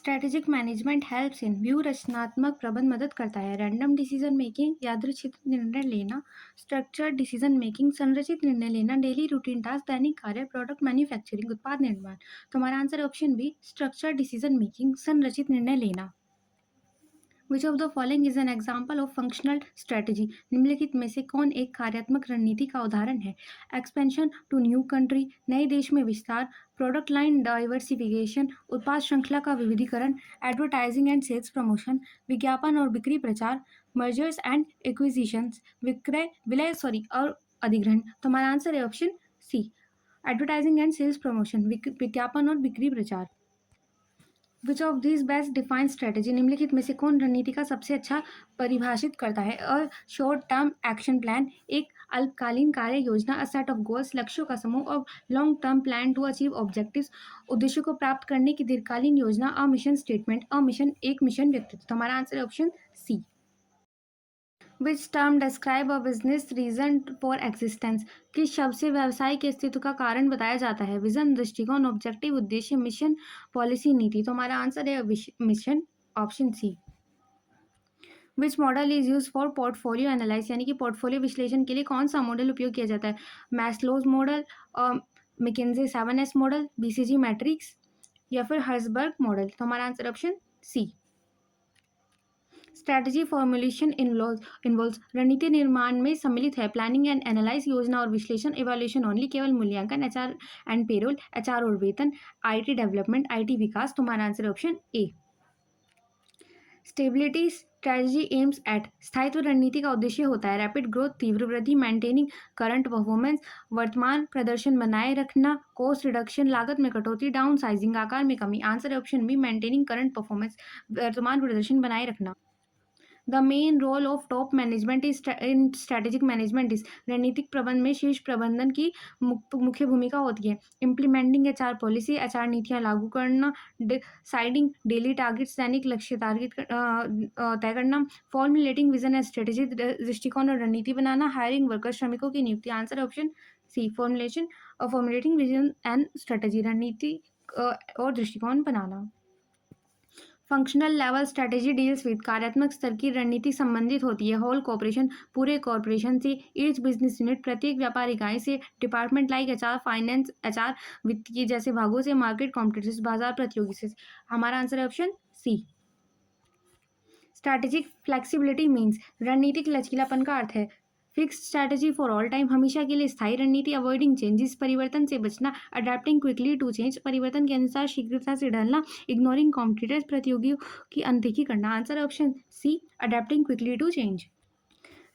Strategic management helps in view रचनात्मक प्रबंध मदद करता है। रैंडम डिसीजन मेकिंग यादृच्छिक निर्णय लेना, स्ट्रक्चर्ड डिसीजन मेकिंग संरचित निर्णय लेना, डेली रूटीन टास्क दैनिक कार्य, प्रोडक्ट मैन्युफैक्चरिंग उत्पाद निर्माण। तो हमारा answer option be structured decision making संरचित निर्णय लेना। Which of the following is an example of functional strategy? निम्नलिखित में से कौन एक कार्यात्मक रणनीति का उदाहरण है? एक्सपेंशन टू न्यू कंट्री, नए देश में विस्तार, प्रोडक्ट लाइन डाइवर्सिफिकेशन, उत्पाद श्रृंखला का विविधीकरण, एडवर्टाइजिंग एंड सेल्स प्रमोशन, विज्ञापन और बिक्री प्रचार, मर्जर्स एंड एक्विजिशंस, विलय और अधिग्रहण। तो हमारा आंसर है option C advertising and sales promotion, विज्ञापन और बिक्री प्रचार। Which of this best defined strategy? निम्नलिखित में से कौन रणनीति का सबसे अच्छा परिभाषित करता है? A short term action plan, एक अल्पकालीन कार्य योजना, अ सेट ऑफ गोल्स लक्ष्यों का समूह, और long term plan to achieve objectives उद्देश्यों को प्राप्त करने की दीर्घकालीन योजना, a mission statement, a mission एक मिशन व्यक्तित्व। तो हमारा आंसर है option C. Which term describe a business reason for existence? किस शब्द से व्यवसाय के अस्तित्व का कारण बताया जाता है? विजन, दृष्टिकोण, ऑब्जेक्टिव, उद्देश्य, मिशन, पॉलिसी, नीति। तो हमारा आंसर है mission, option C. Which model is use for portfolio analyse? यानी कि पोर्टफोलियो विश्लेषण के लिए कौन सा मॉडल उपयोग किया जाता है? Maslow's model, McKinsey 7S model, BCG matrix, या फिर हर्सबर्ग मॉडल। तो हमारा answer option C. Strategy formulation involves, रणनीति निर्माण में सम्मिलित है प्लानिंग एंड एनालाइज, योजना और विश्लेषण, इवैल्यूएशन ओनली केवल मूल्यांकन, एचआर एंड पेरोल, एचआर और वेतन, आईटी डेवलपमेंट, आईटी विकास। तुम्हारा answer option A. Stability strategy aims at, स्थायित्व रणनीति का उद्देश्य होता है रैपिड ग्रोथ, तीव्र वृद्धि, मेंटेनिंग करंट परफॉर्मेंस, वर्तमान प्रदर्शन बनाए रखना, कॉस्ट रिडक्शन, लागत में कटौती, डाउन साइजिंग, आकार में कमी। Answer option B maintaining current performance, वर्तमान प्रदर्शन बनाए रखना। The main role of top management is in strategic management is, रणनीतिक प्रबंधन में शीर्ष प्रबंधन की मुख्य भूमिका होती है। इम्प्लीमेंटिंग एचआर पॉलिसी, एचआर नीतियां लागू करना, डिसाइडिंग डेली टारगेट्स, दैनिक लक्ष्य टारगेट तय करना, फॉर्मुलेटिंग विजन एंड स्ट्रेटेजी, दृष्टिकोण और रणनीति बनाना, हायरिंग वर्कर, श्रमिकों की नियुक्ति। Answer option C formulating vision and strategy, रणनीति और दृष्टिकोण बनाना। Functional level strategy deals with, कार्यात्मक स्तर की रणनीति संबंधित होती है होल कॉर्पोरेशन, पूरे कॉर्पोरेशन से, ईच बिजनेस यूनिट, प्रत्येक व्यापार इकाई से, department like HR, finance, HR, वित्तीय जैसे भागों से, मार्केट कॉम्पिटिटर्स, बाजार प्रतियोगी से। हमारा आंसर है option C. Strategic flexibility means, रणनीतिक लचीलापन का अर्थ है fixed strategy for all time, हमेशा के लिए स्थायी रणनीति, अवॉइडिंग चेंजेस, परिवर्तन से बचना, अडेप्टिंग क्विकली टू चेंज, परिवर्तन के अनुसार शीघ्रता से ढलना, इग्नोरिंग कॉम्पिटिटर्स, प्रतियोगियों की अनदेखी करना। Answer option C adapting quickly to change.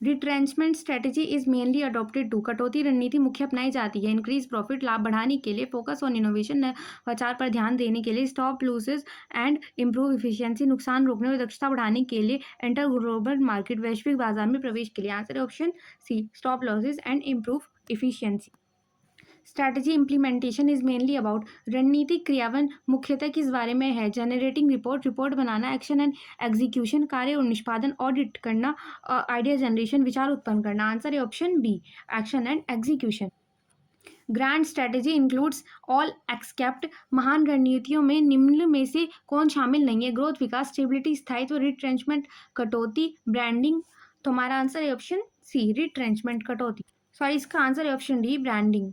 Retrenchment strategy is mainly adopted to, कटौती रणनीति मुख्य अपनाई जाती है इंक्रीज प्रॉफिट, लाभ बढ़ाने के लिए, फोकस ऑन इनोवेशन, नवाचार पर ध्यान देने के लिए, stop loses and improve efficiency, नुकसान रोकने और दक्षता बढ़ाने के लिए, एंटर ग्लोबल मार्केट, वैश्विक बाजार में प्रवेश के लिए। Answer option C stop losses and improve efficiency. Strategy implementation is mainly about, रणनीतिक क्रियान्वयन मुख्यतः किस बारे में है? जनरेटिंग रिपोर्ट, रिपोर्ट बनाना, एक्शन एंड एग्जीक्यूशन, कार्य और निष्पादन, ऑडिट करना, आइडिया जनरेशन, विचार उत्पन्न करना। आंसर है option B action and execution. Grand strategy includes all except, महान रणनीतियों में निम्न में से कौन शामिल नहीं है? ग्रोथ, विकास, स्टेबिलिटी, स्थायित्व, रिट्रेंचमेंट, कटौती, ब्रांडिंग। तो हमारा आंसर है ऑप्शन सी रिट्रेंचमेंट, कटौती। सॉरी, इसका आंसर है option D branding.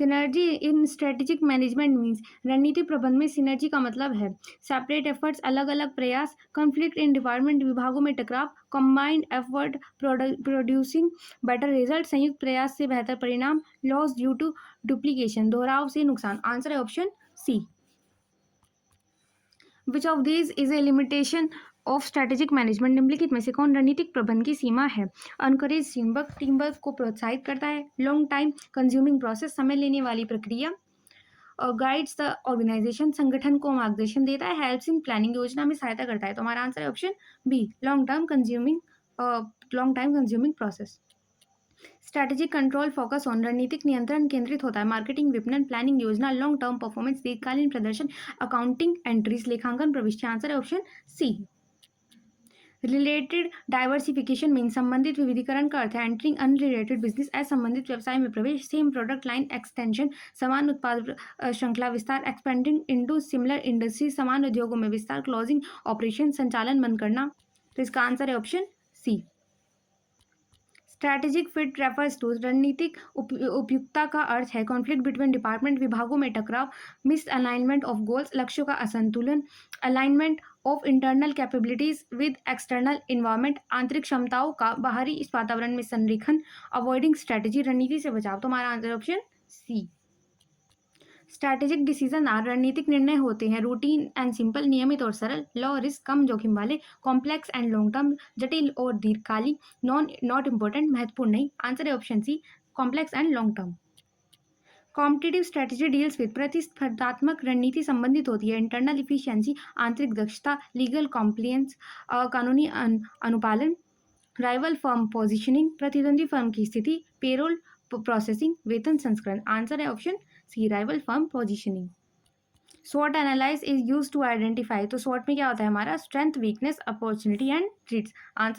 Synergy in strategic management means, रणनीति प्रबंधन में सिनर्जी का मतलब है सेपरेट एफर्ट्स, अलग अलग प्रयास, कॉन्फ्लिक्ट इन डिपार्टमेंट, विभागों में टकराव, combined effort producing better result, संयुक्त प्रयास से बेहतर परिणाम, लॉस ड्यू टू डुप्लीकेशन, दोहराव से नुकसान। आंसर है option C. Which of these is a limitation of strategic management? निम्नलिखित में से कौन रणनीतिक प्रबंधन की सीमा है? अनकरेज टीमवर्क, टीमवर्क को प्रोत्साहित करता है, लॉन्ग टाइम कंज्यूमिंग प्रोसेस, समय लेने वाली प्रक्रिया, गाइड्स द ऑर्गेनाइजेशन, संगठन को मार्गदर्शन देता है, हेल्प्स इन प्लानिंग, योजना में सहायता करता है। तो हमारा आंसर है option B long time consuming process. Strategic control focus on, रणनीतिक नियंत्रण केंद्रित होता है मार्केटिंग, विपणन, प्लानिंग, योजना, लॉन्ग टर्म परफॉर्मेंस, दीर्घकालीन प्रदर्शन, अकाउंटिंग एंट्रीज, लेखांकन प्रविष्टि। आंसर है option C. Related diversification mean संबंधित विविधीकरण का अर्थ है एंटरिंग अनरिलेटेड बिजनेस असंबंधित व्यवसाय में प्रवेश, सेम प्रोडक्ट लाइन एक्सटेंशन, समान उत्पाद श्रृंखला विस्तार, एक्सपेंडिंग इनटू सिमिलर इंडस्ट्री, समान उद्योगों में विस्तार, क्लोजिंग ऑपरेशन संचालन बंद करना। तो इसका आंसर है option C. Strategic fit refers to रणनीतिक उपयुक्तता का अर्थ है कॉन्फ्लिक्ट बिटवीन डिपार्टमेंट, विभागों में टकराव, मिस अलाइनमेंट ऑफ गोल्स, लक्ष्यों का असंतुलन, alignment of internal capabilities with external environment, आंतरिक क्षमताओं का बाहरी इस वातावरण में संरेखन, अवॉइडिंग स्ट्रैटेजी, रणनीति से बचाव। तो हमारा answer option C. Strategic decision रणनीतिक निर्णय होते हैं रूटीन एंड सिंपल, नियमित और सरल, लो रिस्क कम जोखिम वाले, कॉम्प्लेक्स एंड लॉन्ग टर्म, जटिल और दीर्घकालिक, नॉट इम्पोर्टेंट महत्वपूर्ण नहीं। आंसर है option C, complex and long term. Competitive strategy deals with प्रतिस्पर्धात्मक रणनीति संबंधित होती है इंटरनल इफिशियंसी, आंतरिक दक्षता, लीगल कॉम्प्लियंस, कानूनी अनुपालन, राइवल फर्म पोजिशनिंग, प्रतिद्वंदी फर्म की स्थिति, पेरोल प्रोसेसिंग, वेतन संस्करण। आंसर है option C, rival firm positioning. SWOT analyse is use to identify, तो SWOT में क्या होता है हमारा strength, weakness, opportunity and threats. Answer